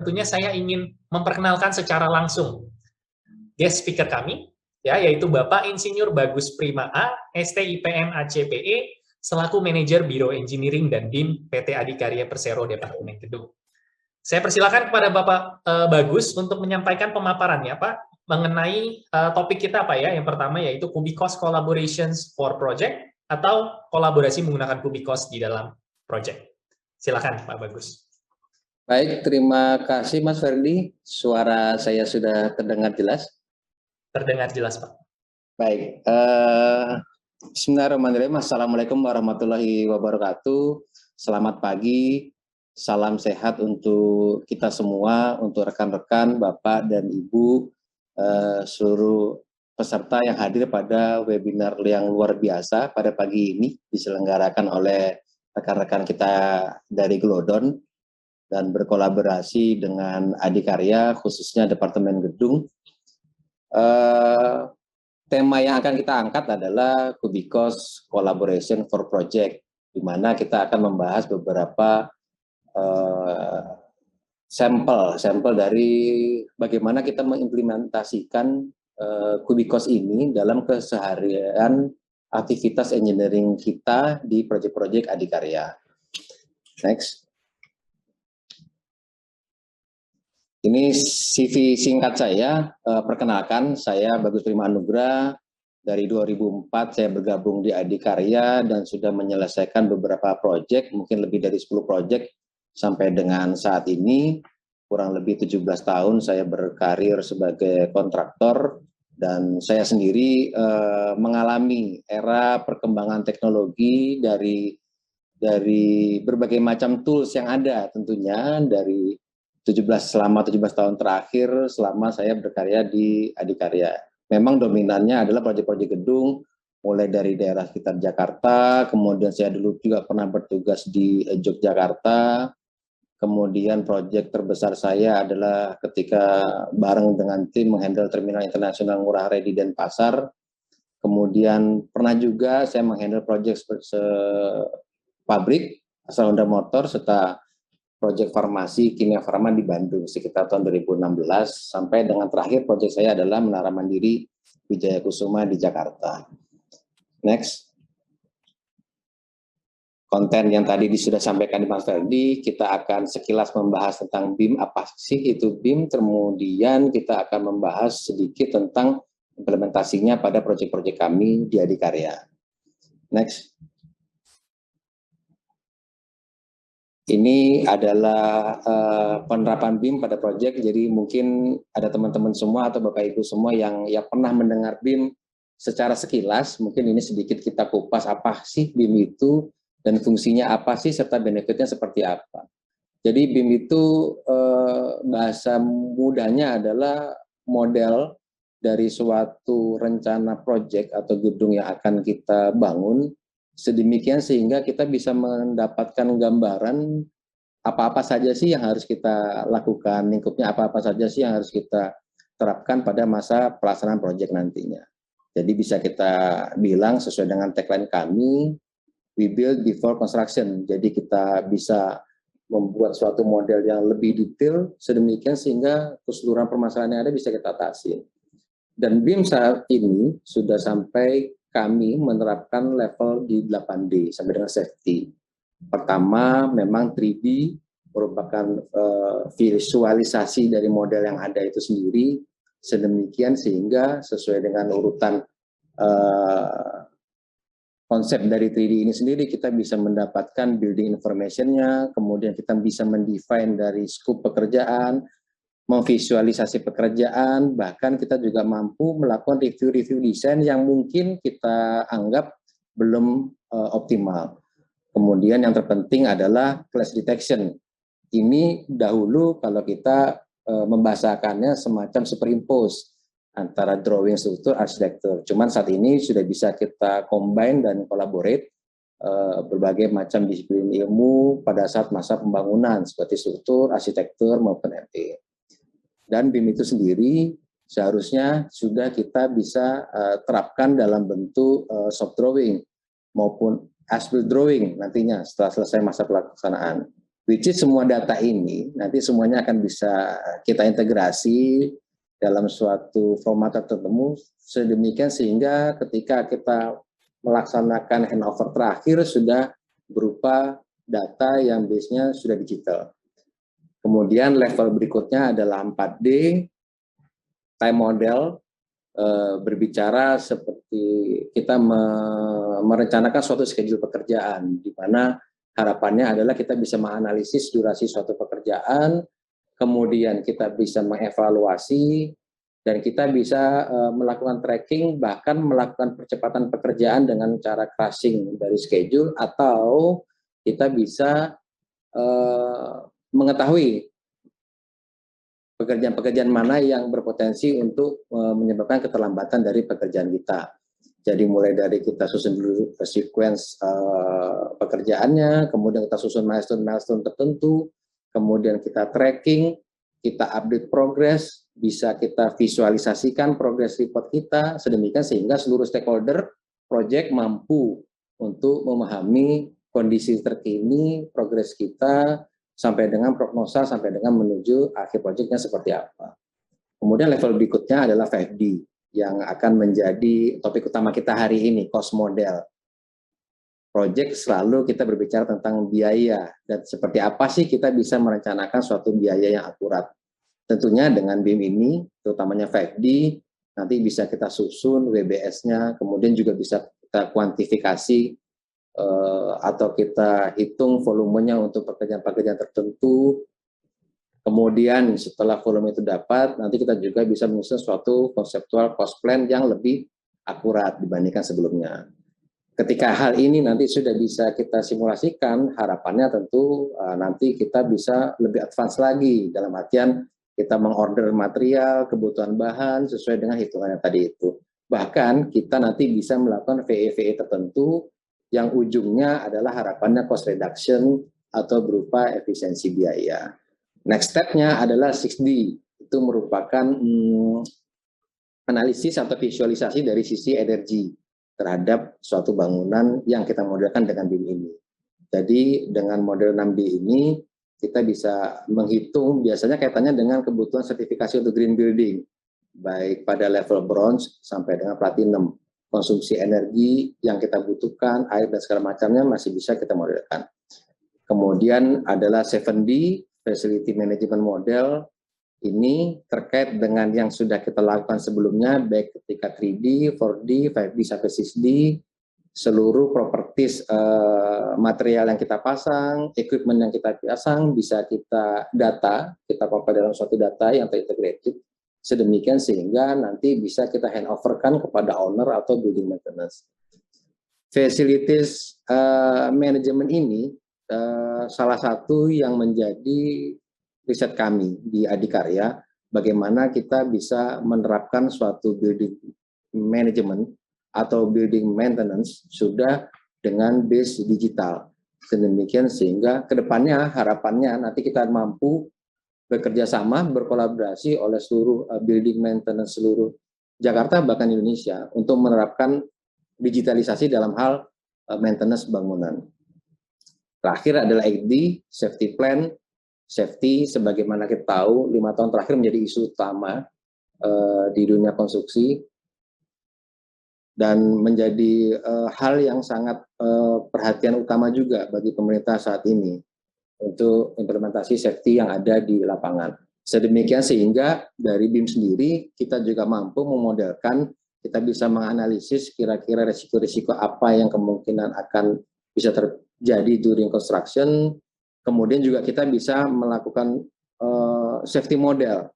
tentunya saya ingin memperkenalkan secara langsung guest speaker kami, ya, yaitu Bapak Insinyur Bagus Prima A, STIPM ACPE, selaku Manajer Biro Engineering dan BIM PT Adikarya Persero Departemen Gedung. Saya persilakan kepada Bapak Bagus untuk menyampaikan pemaparannya, Pak, mengenai topik kita apa ya? Yang pertama yaitu Kubikos Collaborations for Project atau kolaborasi menggunakan Kubikos di dalam project. Silakan Pak Bagus. Baik, terima kasih Mas Ferdi. Suara saya sudah terdengar jelas? Terdengar jelas, Pak. Baik, bismillahirrahmanirrahim. Assalamualaikum warahmatullahi wabarakatuh. Selamat pagi, salam sehat untuk kita semua, untuk rekan-rekan, Bapak dan Ibu, seluruh peserta yang hadir pada webinar yang luar biasa pada pagi ini, diselenggarakan oleh rekan-rekan kita dari Glodon dan berkolaborasi dengan Adikarya, khususnya Departemen Gedung. Tema yang akan kita angkat adalah Kubikos Collaboration for Project, di mana kita akan membahas beberapa sampel dari bagaimana kita mengimplementasikan Kubikos ini dalam keseharian aktivitas engineering kita di proyek-proyek Adikarya. Next. Ini CV singkat saya, perkenalkan saya Bagus Prima Anugrah, dari 2004 saya bergabung di Adikarya dan sudah menyelesaikan beberapa proyek, mungkin lebih dari 10 proyek sampai dengan saat ini, kurang lebih 17 tahun saya berkarir sebagai kontraktor dan saya sendiri mengalami era perkembangan teknologi dari berbagai macam tools yang ada tentunya dari selama 17 tahun terakhir selama saya berkarya di Adikarya. Memang dominannya adalah proyek-proyek gedung, mulai dari daerah sekitar Jakarta, kemudian saya dulu juga pernah bertugas di Yogyakarta, kemudian proyek terbesar saya adalah ketika bareng dengan tim menghandle Terminal Internasional Ngurah Rai di Denpasar, kemudian pernah juga saya menghandle proyek pabrik asal Honda Motor, serta proyek farmasi Kimia Farma di Bandung sekitar tahun 2016 sampai dengan terakhir proyek saya adalah Menara Mandiri Wijaya Kusuma di Jakarta. Next. Konten yang tadi sudah sampaikan di Mas Ferdi, kita akan sekilas membahas tentang BIM, apa sih itu BIM, kemudian kita akan membahas sedikit tentang implementasinya pada proyek-proyek kami di Adikarya. Next. Ini adalah penerapan BIM pada proyek, jadi mungkin ada teman-teman semua atau Bapak Ibu semua yang pernah mendengar BIM secara sekilas, mungkin ini sedikit kita kupas apa sih BIM itu, dan fungsinya apa sih, serta benefitnya seperti apa. Jadi BIM itu bahasa mudahnya adalah model dari suatu rencana proyek atau gedung yang akan kita bangun, sedemikian sehingga kita bisa mendapatkan gambaran apa-apa saja sih yang harus kita lakukan, lingkupnya apa-apa saja sih yang harus kita terapkan pada masa pelaksanaan proyek nantinya. Jadi bisa kita bilang sesuai dengan tagline kami, we build before construction. Jadi kita bisa membuat suatu model yang lebih detail, sedemikian sehingga keseluruhan permasalahan yang ada bisa kita atasi. Dan BIM saat ini sudah sampai kami menerapkan level di 8D sampai dengan safety. Pertama, memang 3D merupakan visualisasi dari model yang ada itu sendiri, sedemikian sehingga sesuai dengan urutan konsep dari 3D ini sendiri, kita bisa mendapatkan building information-nya, kemudian kita bisa mendefine dari scope pekerjaan, memvisualisasi pekerjaan, bahkan kita juga mampu melakukan review-review desain yang mungkin kita anggap belum optimal. Kemudian yang terpenting adalah clash detection. Ini dahulu kalau kita membahasakannya semacam superimpose antara drawing, struktur, arsitektur. Cuman saat ini sudah bisa kita combine dan collaborate berbagai macam disiplin ilmu pada saat masa pembangunan seperti struktur, arsitektur maupun RT. Dan BIM itu sendiri seharusnya sudah kita bisa terapkan dalam bentuk soft drawing maupun as-built drawing nantinya setelah selesai masa pelaksanaan. which is semua data ini nanti semuanya akan bisa kita integrasi dalam suatu format tertentu sedemikian sehingga ketika kita melaksanakan handover terakhir sudah berupa data yang base-nya sudah digital. Kemudian level berikutnya adalah 4D, time model, berbicara seperti kita merencanakan suatu schedule pekerjaan, di mana harapannya adalah kita bisa menganalisis durasi suatu pekerjaan, kemudian kita bisa mengevaluasi, dan kita bisa melakukan tracking, bahkan melakukan percepatan pekerjaan dengan cara crashing dari schedule, atau kita bisa mengetahui pekerjaan-pekerjaan mana yang berpotensi untuk menyebabkan keterlambatan dari pekerjaan kita. Jadi mulai dari kita susun dulu sequence pekerjaannya, kemudian kita susun milestone-milestone tertentu, kemudian kita tracking, kita update progress, bisa kita visualisasikan progress report kita, sedemikian sehingga seluruh stakeholder project mampu untuk memahami kondisi terkini, progress kita, sampai dengan prognosa, sampai dengan menuju akhir proyeknya seperti apa. Kemudian level berikutnya adalah 5D, yang akan menjadi topik utama kita hari ini, cost model. Project selalu kita berbicara tentang biaya, dan seperti apa sih kita bisa merencanakan suatu biaya yang akurat. Tentunya dengan BIM ini, terutamanya 5D, nanti bisa kita susun WBS-nya, kemudian juga bisa kita kuantifikasi atau kita hitung volumenya untuk pekerjaan-pekerjaan tertentu. Kemudian setelah volume itu dapat, nanti kita juga bisa menyusun suatu konseptual cost plan yang lebih akurat dibandingkan sebelumnya. Ketika hal ini nanti sudah bisa kita simulasikan, harapannya tentu nanti kita bisa lebih advance lagi, dalam artian kita mengorder material, kebutuhan bahan sesuai dengan hitungannya tadi itu. Bahkan kita nanti bisa melakukan VE-VE tertentu yang ujungnya adalah harapannya cost reduction atau berupa efisiensi biaya. Next step-nya adalah 6D, itu merupakan analisis atau visualisasi dari sisi energi terhadap suatu bangunan yang kita modelkan dengan BIM ini. Jadi dengan model 6D ini kita bisa menghitung biasanya kaitannya dengan kebutuhan sertifikasi untuk green building, baik pada level bronze sampai dengan platinum. Konsumsi energi yang kita butuhkan, air dan segala macamnya masih bisa kita modelkan. Kemudian adalah 7D, Facility Management Model. Ini terkait dengan yang sudah kita lakukan sebelumnya, baik ketika 3D, 4D, 5D, sampai 6D, seluruh properties material yang kita pasang, equipment yang kita pasang, bisa kita data, kita compile dalam suatu data yang terintegrated, sedemikian sehingga nanti bisa kita handoverkan kepada owner atau building maintenance. Facilities management ini salah satu yang menjadi riset kami di Adikarya, bagaimana kita bisa menerapkan suatu building management atau building maintenance sudah dengan base digital. Sedemikian sehingga kedepannya harapannya nanti kita mampu bekerja sama, berkolaborasi oleh seluruh building maintenance seluruh Jakarta bahkan Indonesia untuk menerapkan digitalisasi dalam hal maintenance bangunan. Terakhir adalah 8D, safety plan. Safety sebagaimana kita tahu 5 tahun terakhir menjadi isu utama di dunia konstruksi dan menjadi hal yang sangat perhatian utama juga bagi pemerintah saat ini untuk implementasi safety yang ada di lapangan. Sedemikian sehingga dari BIM sendiri kita juga mampu memodelkan, kita bisa menganalisis kira-kira risiko-risiko apa yang kemungkinan akan bisa terjadi during construction. Kemudian juga kita bisa melakukan safety model.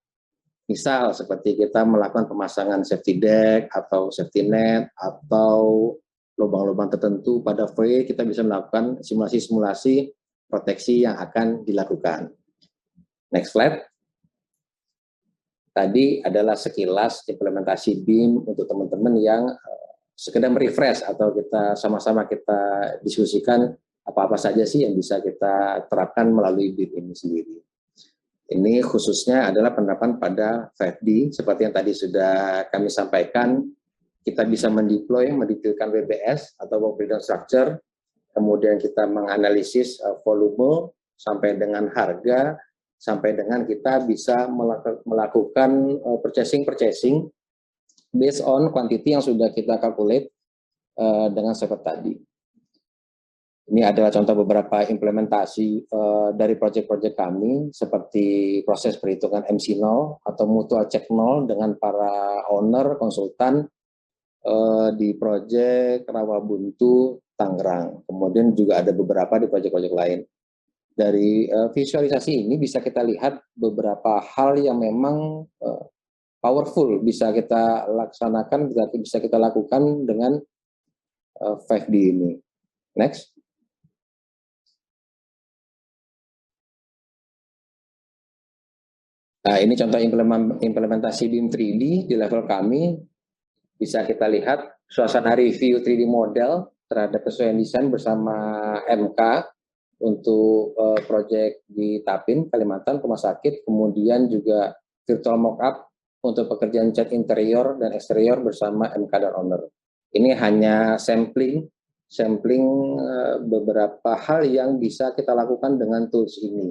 Misal seperti kita melakukan pemasangan safety deck atau safety net atau lubang-lubang tertentu pada VE, kita bisa melakukan simulasi-simulasi proteksi yang akan dilakukan. Next slide. Tadi adalah sekilas implementasi BIM untuk teman-teman yang sekedar merefresh atau kita sama-sama kita diskusikan apa-apa saja sih yang bisa kita terapkan melalui BIM ini sendiri. Ini khususnya adalah penerapan pada 5D, seperti yang tadi sudah kami sampaikan, kita bisa mendetailkan WBS atau Work Breakdown Structure, kemudian kita menganalisis volume sampai dengan harga, sampai dengan kita bisa melakukan purchasing based on quantity yang sudah kita calculate dengan seperti tadi. Ini adalah contoh beberapa implementasi dari proyek-proyek kami, seperti proses perhitungan MC0 atau mutual check 0 dengan para owner, konsultan di proyek Rawabuntu, Tangerang. Kemudian juga ada beberapa di proyek-proyek lain. Dari visualisasi ini bisa kita lihat beberapa hal yang memang powerful bisa kita laksanakan, bisa kita lakukan dengan 5D ini. Next. Nah, ini contoh implementasi BIM 3D di level kami. Bisa kita lihat suasana review 3D model terhadap kesesuaian desain bersama MK untuk proyek di Tapin, Kalimantan, Rumah Sakit. Kemudian juga virtual mockup untuk pekerjaan cat interior dan eksterior bersama MK dan owner. Ini hanya sampling beberapa hal yang bisa kita lakukan dengan tools ini.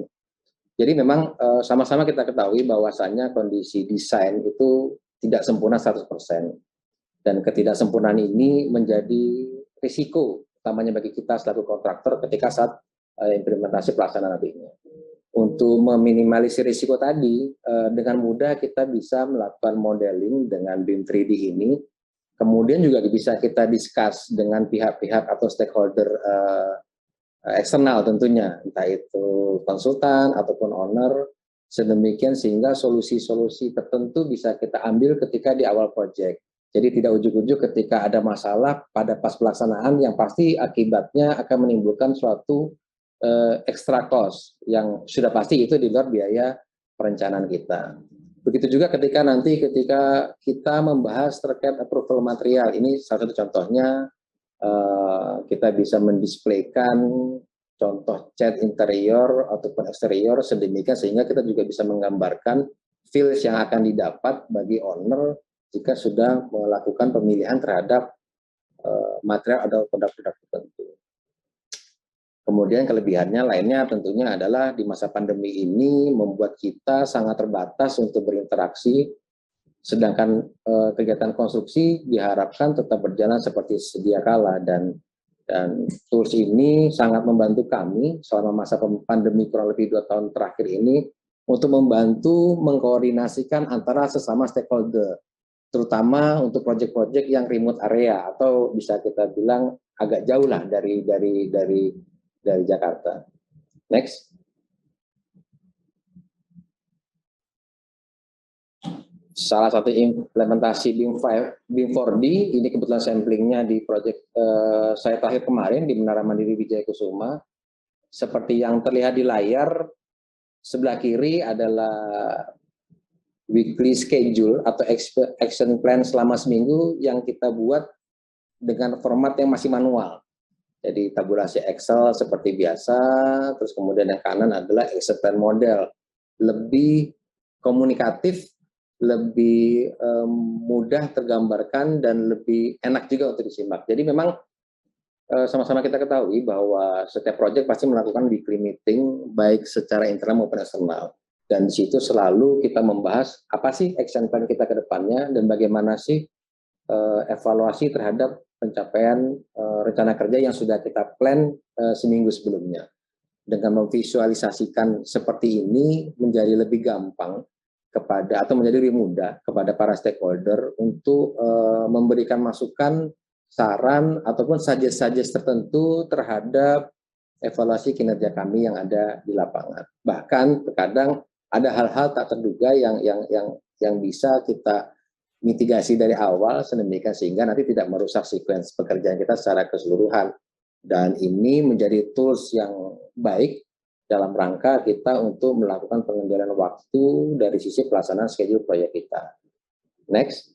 Jadi memang sama-sama kita ketahui bahwasannya kondisi desain itu tidak sempurna 100%. Dan ketidaksempurnaan ini menjadi risiko utamanya bagi kita selaku kontraktor ketika saat implementasi pelaksanaan nantinya. Untuk meminimalisir risiko tadi, dengan mudah kita bisa melakukan modeling dengan BIM 3D ini. Kemudian juga bisa kita discuss dengan pihak-pihak atau stakeholder eksternal tentunya, entah itu konsultan ataupun owner, sedemikian sehingga solusi-solusi tertentu bisa kita ambil ketika di awal proyek. Jadi tidak ujuk-ujuk ketika ada masalah pada pas pelaksanaan yang pasti akibatnya akan menimbulkan suatu extra cost yang sudah pasti itu di luar biaya perencanaan kita. Begitu juga ketika kita membahas terkait approval material, ini salah satu contohnya. Kita bisa mendisplaykan contoh cat interior ataupun eksterior sedemikian sehingga kita juga bisa menggambarkan feels yang akan didapat bagi owner jika sudah melakukan pemilihan terhadap material atau produk-produk tertentu. Kemudian kelebihannya lainnya tentunya adalah di masa pandemi ini membuat kita sangat terbatas untuk berinteraksi. Sedangkan kegiatan konstruksi diharapkan tetap berjalan seperti sedia kala dan tools ini sangat membantu kami selama masa pandemi kurang lebih 2 tahun terakhir ini untuk membantu mengkoordinasikan antara sesama stakeholder, terutama untuk proyek-proyek yang remote area atau bisa kita bilang agak jauh lah dari Jakarta. Next. Salah satu implementasi BIM 4D, ini kebetulan samplingnya di proyek saya terakhir kemarin di Menara Mandiri Wijaya Kusuma. Seperti yang terlihat di layar, sebelah kiri adalah weekly schedule atau action plan selama seminggu yang kita buat dengan format yang masih manual. Jadi tabulasi Excel seperti biasa, terus kemudian yang kanan adalah action plan model. Lebih komunikatif, lebih mudah tergambarkan dan lebih enak juga untuk disimak. Jadi memang sama-sama kita ketahui bahwa setiap proyek pasti melakukan weekly meeting baik secara internal maupun eksternal. Dan di situ selalu kita membahas apa sih action plan kita ke depannya dan bagaimana sih evaluasi terhadap pencapaian rencana kerja yang sudah kita plan seminggu sebelumnya. Dengan memvisualisasikan seperti ini menjadi lebih gampang atau menjadi lebih mudah kepada para stakeholder untuk memberikan masukan, saran, ataupun suggest tertentu terhadap evaluasi kinerja kami yang ada di lapangan. Bahkan terkadang ada hal-hal tak terduga yang bisa kita mitigasi dari awal sedemikian sehingga nanti tidak merusak sequence pekerjaan kita secara keseluruhan. Dan ini menjadi tools yang baik dalam rangka kita untuk melakukan pengendalian waktu dari sisi pelaksanaan schedule proyek kita. Next.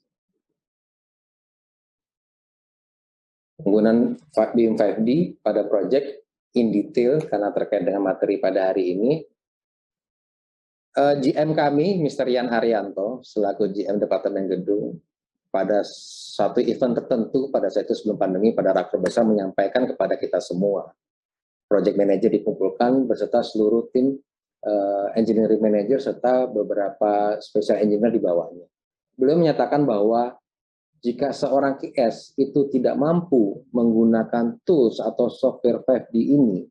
Penggunaan BIM 5D pada proyek in detail karena terkait dengan materi pada hari ini. GM kami, Mr. Yan Haryanto, selaku GM Departemen Gedung, pada satu event tertentu pada saat itu sebelum pandemi pada raker besar menyampaikan kepada kita semua project manager dikumpulkan beserta seluruh tim engineering manager serta beberapa special engineer di bawahnya. Beliau menyatakan bahwa jika seorang QS itu tidak mampu menggunakan tools atau software 5D ini,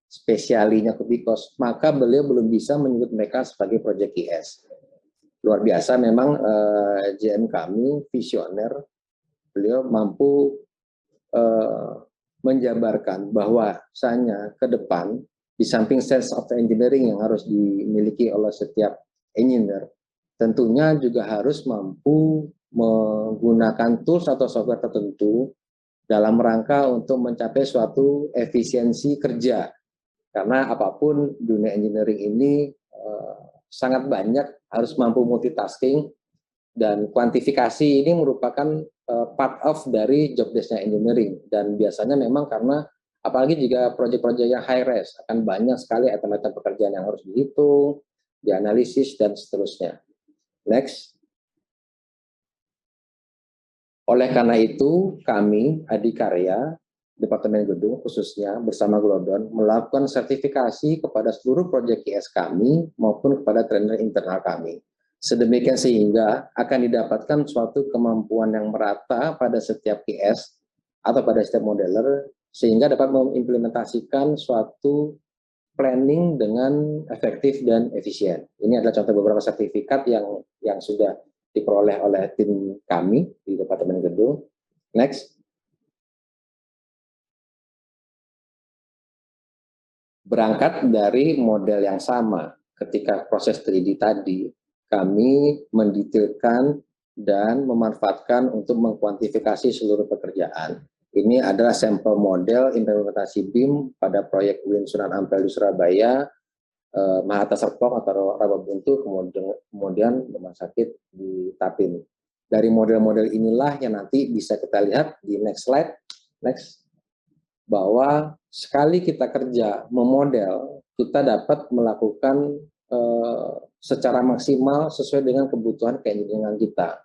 spesialinya Kubikos, maka beliau belum bisa menyebut mereka sebagai project QS. Luar biasa memang GM kami, visioner, beliau mampu menjabarkan bahwasanya ke depan, di samping sense of engineering yang harus dimiliki oleh setiap engineer, tentunya juga harus mampu menggunakan tools atau software tertentu dalam rangka untuk mencapai suatu efisiensi kerja. Karena apapun dunia engineering ini sangat banyak, harus mampu multitasking, dan kuantifikasi ini merupakan part of dari job desk-nya engineering. Dan biasanya memang karena apalagi jika proyek-proyek yang high risk, akan banyak sekali item-item pekerjaan yang harus dihitung, dianalisis, dan seterusnya. Next. Oleh karena itu, kami, Adikarya, Departemen Gedung khususnya bersama Glodon, melakukan sertifikasi kepada seluruh proyek IS kami maupun kepada trainer internal kami. Sedemikian sehingga akan didapatkan suatu kemampuan yang merata pada setiap IS atau pada setiap modeler, sehingga dapat mengimplementasikan suatu planning dengan efektif dan efisien. Ini adalah contoh beberapa sertifikat yang sudah diperoleh oleh tim kami di Departemen Gedung. Next. Berangkat dari model yang sama, ketika proses 3D tadi, kami mendetailkan dan memanfaatkan untuk mengkuantifikasi seluruh pekerjaan. Ini adalah sampel model implementasi BIM pada proyek UIN Sunan Ampel di Surabaya, Mahata Serpong atau Rawabuntu, kemudian rumah sakit di Tapin. Dari model-model inilah yang nanti bisa kita lihat di next slide. Next. Bahwa sekali kita kerja memodel, kita dapat melakukan secara maksimal sesuai dengan kebutuhan keengineering kita.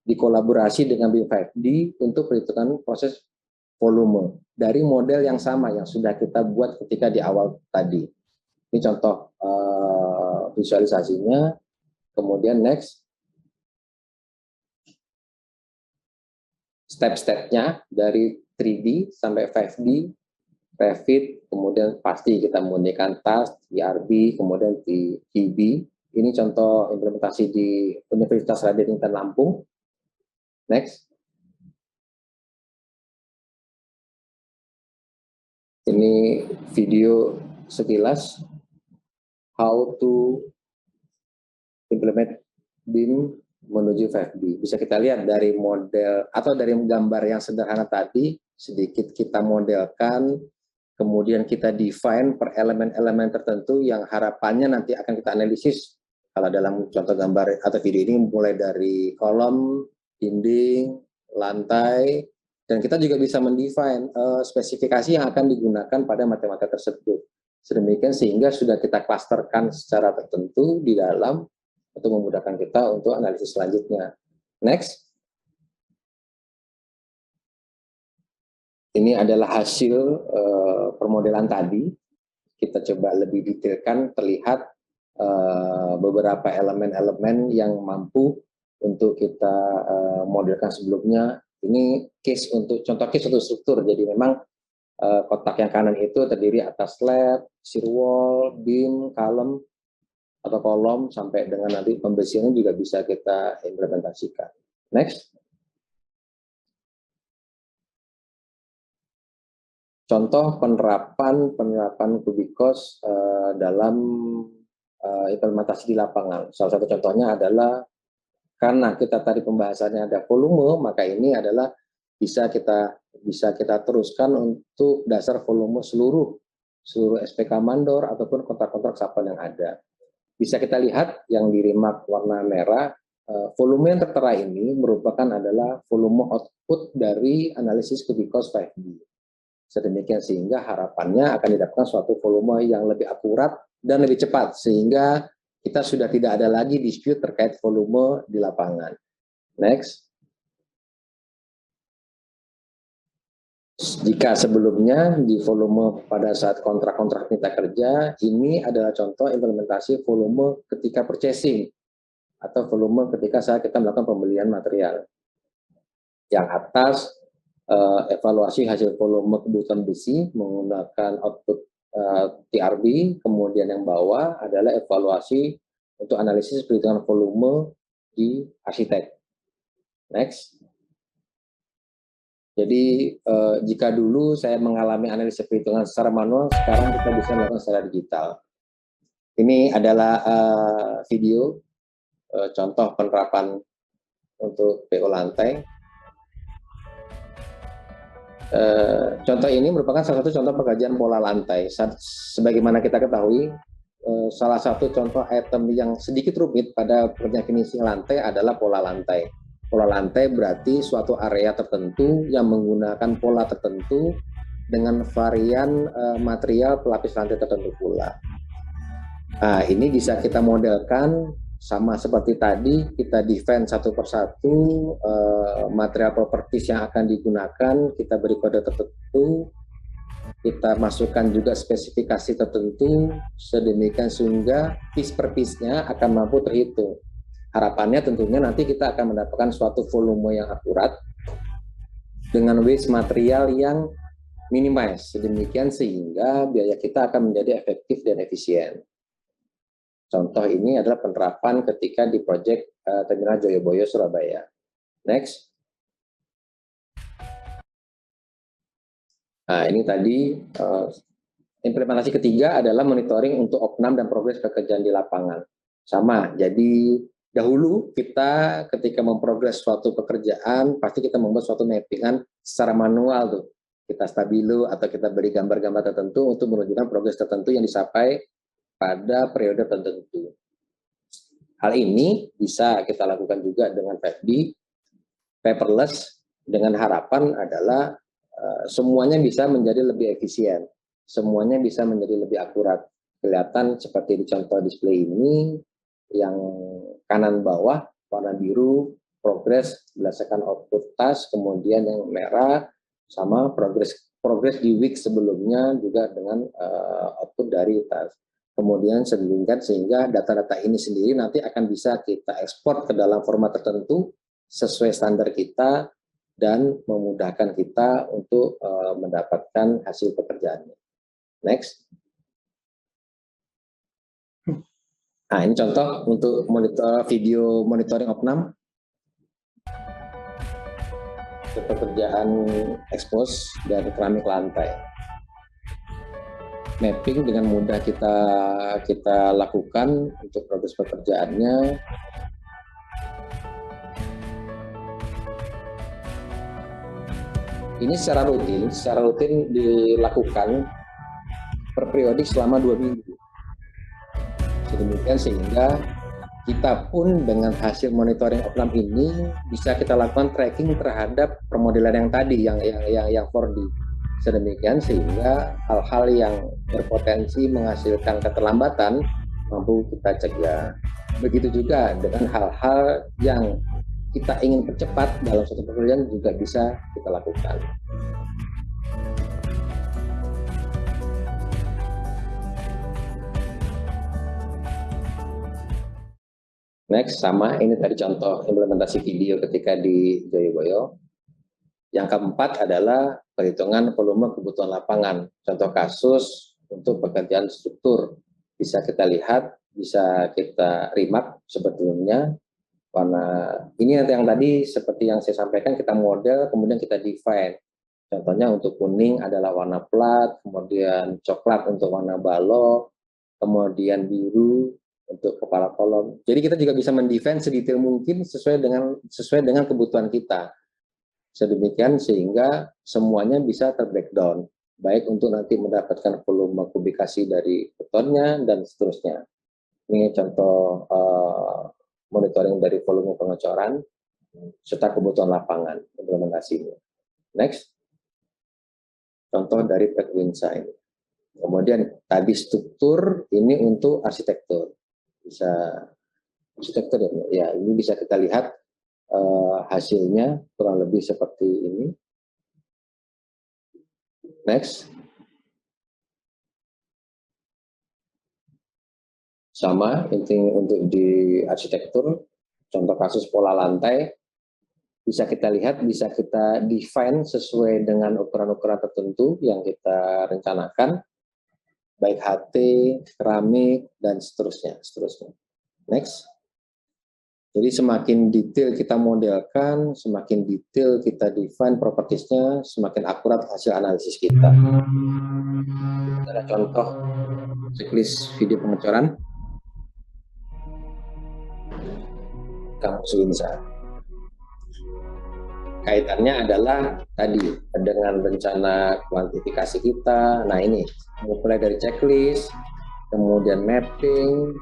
Dikolaborasi dengan BIM 5D untuk perhitungan proses volume dari model yang sama yang sudah kita buat ketika di awal tadi. Ini contoh visualisasinya. Kemudian next. Step-stepnya dari 3D sampai 5D, Revit, kemudian pasti kita menggunakan TAS, IRB, kemudian di GB. Ini contoh implementasi di Universitas Raden Intan Lampung. Next. Ini video sekilas how to implement BIM menuju 5D. Bisa kita lihat dari model atau dari gambar yang sederhana tadi, sedikit kita modelkan, kemudian kita define per elemen-elemen tertentu yang harapannya nanti akan kita analisis. Kalau dalam contoh gambar atau video ini mulai dari kolom, dinding, lantai, dan kita juga bisa mendefine spesifikasi yang akan digunakan pada matematika tersebut. Sedemikian sehingga sudah kita klasterkan secara tertentu di dalam untuk memudahkan kita untuk analisis selanjutnya. Next. Ini adalah hasil permodelan tadi. Kita coba lebih detailkan, terlihat beberapa elemen-elemen yang mampu untuk kita modelkan sebelumnya. Ini case untuk contoh case untuk struktur. Jadi memang kotak yang kanan itu terdiri atas slab, shear wall, beam, column atau kolom, sampai dengan nanti pembesiannya juga bisa kita implementasikan. Next. Contoh penerapan Kubikos dalam implementasi di lapangan. Salah satu contohnya adalah karena kita tadi pembahasannya ada volume, maka ini adalah bisa kita teruskan untuk dasar volume seluruh SPK mandor ataupun kontrak-kontrak Sapan yang ada. Bisa kita lihat yang di remark warna merah, volume yang tertera ini merupakan adalah volume output dari analisis Kubikos 5D. Sedemikian sehingga harapannya akan didapatkan suatu volume yang lebih akurat dan lebih cepat, sehingga kita sudah tidak ada lagi dispute terkait volume di lapangan. Next. Jika sebelumnya di volume pada saat kontrak-kontrak mitra kerja, ini adalah contoh implementasi volume ketika purchasing atau volume ketika saat kita melakukan pembelian material. Yang atas evaluasi hasil volume kebutuhan besi menggunakan output TRB, kemudian yang bawah adalah evaluasi untuk analisis perhitungan volume di arsitek. Next. Jadi jika dulu saya mengalami analisis perhitungan secara manual, sekarang kita bisa melakukan secara digital. Ini adalah video contoh penerapan untuk PO lantai. Contoh ini merupakan salah satu contoh pekerjaan pola lantai. Sebagaimana kita ketahui, salah satu contoh item yang sedikit rumit pada pekerjaan finishing lantai adalah pola lantai. Pola lantai berarti suatu area tertentu yang menggunakan pola tertentu dengan varian material pelapis lantai tertentu pula. Nah, ini bisa kita modelkan sama seperti tadi, kita define satu persatu material properties yang akan digunakan, kita beri kode tertentu, kita masukkan juga spesifikasi tertentu, sedemikian sehingga piece per piece-nya akan mampu terhitung. Harapannya tentunya nanti kita akan mendapatkan suatu volume yang akurat dengan waste material yang minimize, sedemikian sehingga biaya kita akan menjadi efektif dan efisien. Contoh ini adalah penerapan ketika di proyek Terminal Joyoboyo, Surabaya. Next. Nah, ini tadi implementasi ketiga adalah monitoring untuk opnam dan progres pekerjaan di lapangan. Sama, jadi dahulu kita ketika memprogres suatu pekerjaan, pasti kita membuat suatu mappingan secara manual tuh. Kita stabilo atau kita beri gambar-gambar tertentu untuk menunjukkan progres tertentu yang dicapai pada periode tertentu. Hal ini bisa kita lakukan juga dengan 5D, paperless, dengan harapan adalah semuanya bisa menjadi lebih efisien, semuanya bisa menjadi lebih akurat. Kelihatan seperti di contoh display ini, yang kanan bawah warna biru progres berdasarkan output task, kemudian yang merah sama progres di week sebelumnya juga dengan output dari task. Kemudian sehingga data-data ini sendiri nanti akan bisa kita ekspor ke dalam format tertentu sesuai standar kita dan memudahkan kita untuk mendapatkan hasil pekerjaannya. Next. Nah, ini contoh untuk video monitoring opnam. Pekerjaan expose dari keramik lantai. Mapping dengan mudah kita lakukan untuk progres pekerjaannya. Ini secara rutin dilakukan per periodik selama 2 minggu. Sedemikian sehingga kita pun dengan hasil monitoring opnam ini bisa kita lakukan tracking terhadap permodelan yang tadi yang 4D. Sedemikian sehingga hal-hal yang berpotensi menghasilkan keterlambatan mampu kita cegah. Begitu juga dengan hal-hal yang kita ingin percepat dalam suatu pekerjaan juga bisa kita lakukan. Next, sama ini tadi contoh implementasi video ketika di Joyoboyo. Yang keempat adalah perhitungan volume kebutuhan lapangan. Contoh kasus untuk pekerjaan struktur. Bisa kita lihat, bisa kita remark sebetulnya. Warna ini yang tadi seperti yang saya sampaikan, kita model, kemudian kita define. Contohnya untuk kuning adalah warna plat, kemudian coklat untuk warna balok, kemudian biru untuk kepala kolom. Jadi kita juga bisa mendefine sedetail mungkin sesuai dengan kebutuhan kita. Sedemikian sehingga semuanya bisa terbreakdown, baik untuk nanti mendapatkan volume kubikasi dari betonnya dan seterusnya. Ini contoh monitoring dari volume pengecoran serta kebutuhan lapangan implementasinya. Next. Contoh dari Techwinsa ini. Kemudian tadi struktur ini untuk arsitektur. Bisa arsitektur ya, ini bisa kita lihat hasilnya kurang lebih seperti ini. Next. Sama, intinya untuk di arsitektur, contoh kasus pola lantai, bisa kita lihat, bisa kita define sesuai dengan ukuran-ukuran tertentu yang kita rencanakan, baik HT, keramik, dan seterusnya. Next. Jadi semakin detail kita modelkan, semakin detail kita define propertiesnya, semakin akurat hasil analisis kita. Ada contoh checklist video pengecoran. Kamu bisa. Kaitannya adalah tadi dengan rencana kuantifikasi kita. Nah ini mulai dari checklist, kemudian mapping.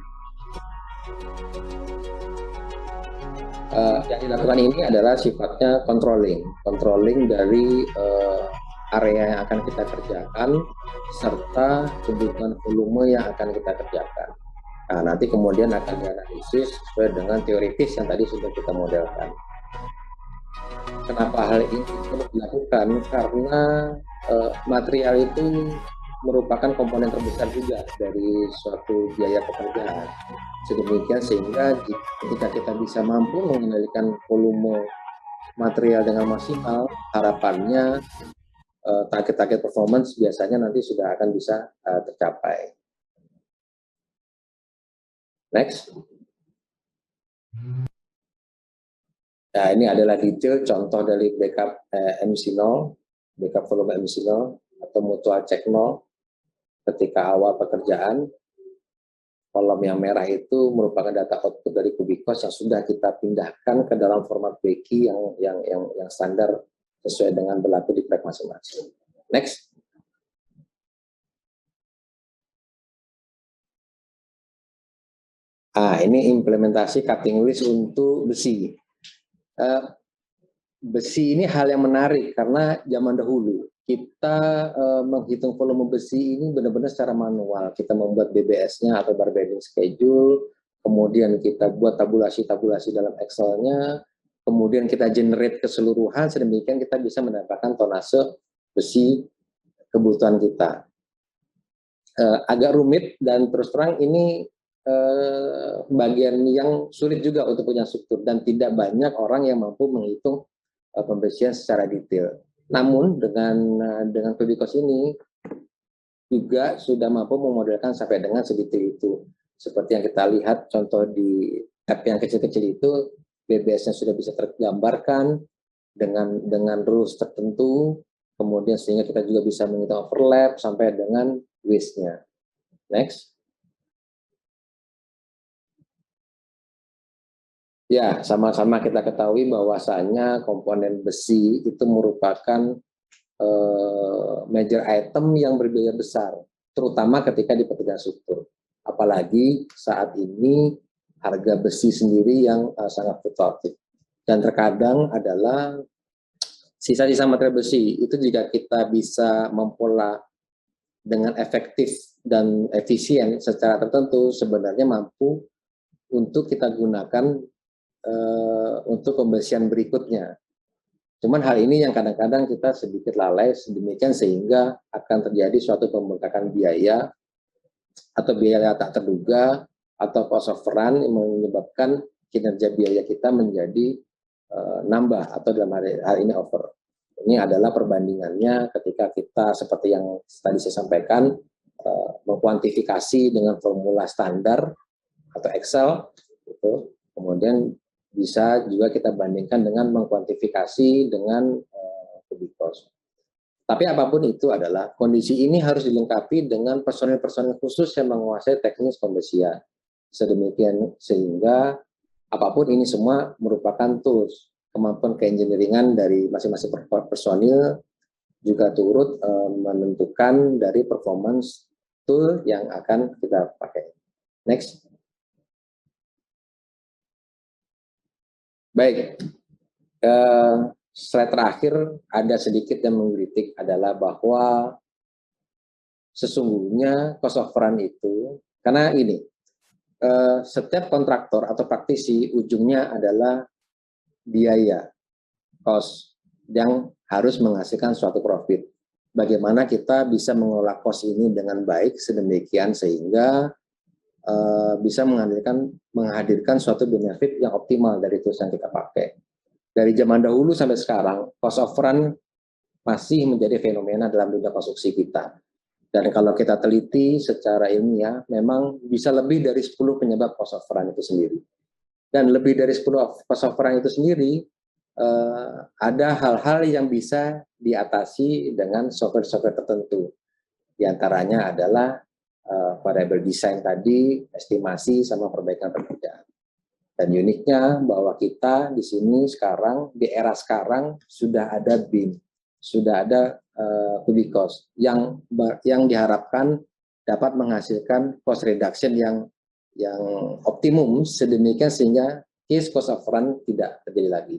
Yang dilakukan ini adalah sifatnya controlling dari area yang akan kita kerjakan serta kebutuhan volume yang akan kita kerjakan. Nah, nanti kemudian akan dianalisis sesuai dengan teoritis yang tadi sudah kita modelkan. Kenapa hal ini perlu dilakukan? Karena material itu merupakan komponen terbesar juga dari suatu biaya pekerjaan. Sedemikian sehingga ketika kita bisa mampu mengendalikan volume material dengan maksimal, harapannya target-target performance biasanya nanti sudah akan bisa tercapai. Next. Nah, ini adalah detail contoh dari backup MC0, backup volume MC0 atau mutual check 0 ketika awal pekerjaan. Kolom yang merah itu merupakan data output dari Kubikos yang sudah kita pindahkan ke dalam format BQ yang standar sesuai dengan berlaku di proyek masing-masing. Next. Ini implementasi cutting list untuk besi. Besi ini hal yang menarik karena zaman dahulu kita menghitung volume besi ini benar-benar secara manual. Kita membuat BBS-nya atau bar bending schedule, kemudian kita buat tabulasi dalam Excel-nya, kemudian kita generate keseluruhan, sedemikian kita bisa mendapatkan tonase besi kebutuhan kita. Agak rumit dan terus terang ini bagian yang sulit juga untuk punya struktur dan tidak banyak orang yang mampu menghitung pembesian secara detail. Namun dengan Kubikos ini juga sudah mampu memodelkan sampai dengan sedetail itu. Seperti yang kita lihat contoh di app yang kecil-kecil itu, BBS-nya sudah bisa tergambarkan dengan rules tertentu, kemudian sehingga kita juga bisa menghitung overlap sampai dengan waste-nya. Next. Ya, sama-sama kita ketahui bahwasanya komponen besi itu merupakan major item yang berbiaya besar, terutama ketika di pekerjaan struktur. Apalagi saat ini harga besi sendiri yang sangat fluktuatif. Dan terkadang adalah sisa-sisa material besi itu jika kita bisa mempola dengan efektif dan efisien secara tertentu, sebenarnya mampu untuk kita gunakan untuk pembesian berikutnya. Cuman hal ini yang kadang-kadang kita sedikit lalai sedemikian sehingga akan terjadi suatu pembengkakan biaya atau biaya tak terduga atau cost of run yang menyebabkan kinerja biaya kita menjadi nambah atau dalam hal ini over. Ini adalah perbandingannya ketika kita seperti yang tadi saya sampaikan mengkuantifikasi dengan formula standar atau Excel gitu. Kemudian bisa juga kita bandingkan dengan mengkuantifikasi dengan Kubikos. Tapi apapun itu adalah kondisi ini harus dilengkapi dengan personil-personil khusus yang menguasai teknis pembesian. Sedemikian sehingga apapun ini semua merupakan tools. Kemampuan keengineeringan dari masing-masing personil juga turut menentukan dari performance tool yang akan kita pakai. Next. Baik, slide terakhir ada sedikit yang mengkritik adalah bahwa sesungguhnya cost of run itu, karena ini, setiap kontraktor atau praktisi ujungnya adalah biaya, cost, yang harus menghasilkan suatu profit. bagaimana kita bisa mengelola cost ini dengan baik sedemikian sehingga bisa menghadirkan suatu benefit yang optimal dari tools yang kita pakai. Dari zaman dahulu sampai sekarang, cost of run masih menjadi fenomena dalam dunia konstruksi kita. Dan kalau kita teliti secara ilmiah, memang bisa lebih dari 10 penyebab cost of run itu sendiri. Dan lebih dari 10 cost of run itu sendiri, ada hal-hal yang bisa diatasi dengan software-software tertentu. Di antaranya adalah variable design tadi, estimasi, sama perbaikan pekerjaan. Dan uniknya bahwa kita di sini sekarang, di era sekarang, sudah ada BIM, sudah ada cubic cost, yang diharapkan dapat menghasilkan cost reduction yang optimum, sedemikian sehingga case cost of run tidak terjadi lagi.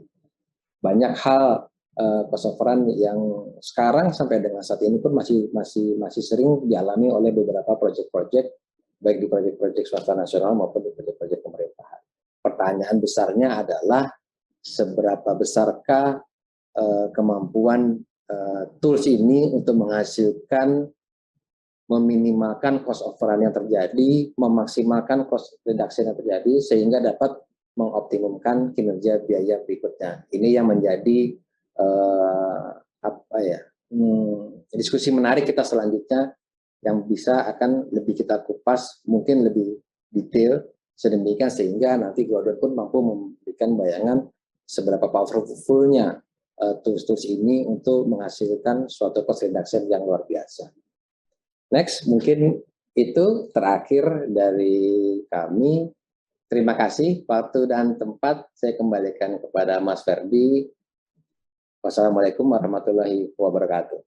Banyak hal cost of run yang sekarang sampai dengan saat ini pun masih sering dialami oleh beberapa proyek-proyek, baik di proyek-proyek swasta nasional maupun di proyek-proyek pemerintahan. Pertanyaan besarnya adalah seberapa besarkah kemampuan tools ini untuk menghasilkan, meminimalkan cost of run yang terjadi, memaksimalkan cost reduction yang terjadi sehingga dapat mengoptimumkan kinerja biaya berikutnya. Ini yang menjadi diskusi menarik kita selanjutnya yang bisa akan lebih kita kupas, mungkin lebih detail sedemikian sehingga nanti Gordon pun mampu memberikan bayangan seberapa powerful-nya tools-tools ini untuk menghasilkan suatu cost reduction yang luar biasa. Next, mungkin itu terakhir dari kami. Terima kasih waktu dan tempat. Saya kembalikan kepada Mas Ferdi. Wassalamualaikum warahmatullahi wabarakatuh.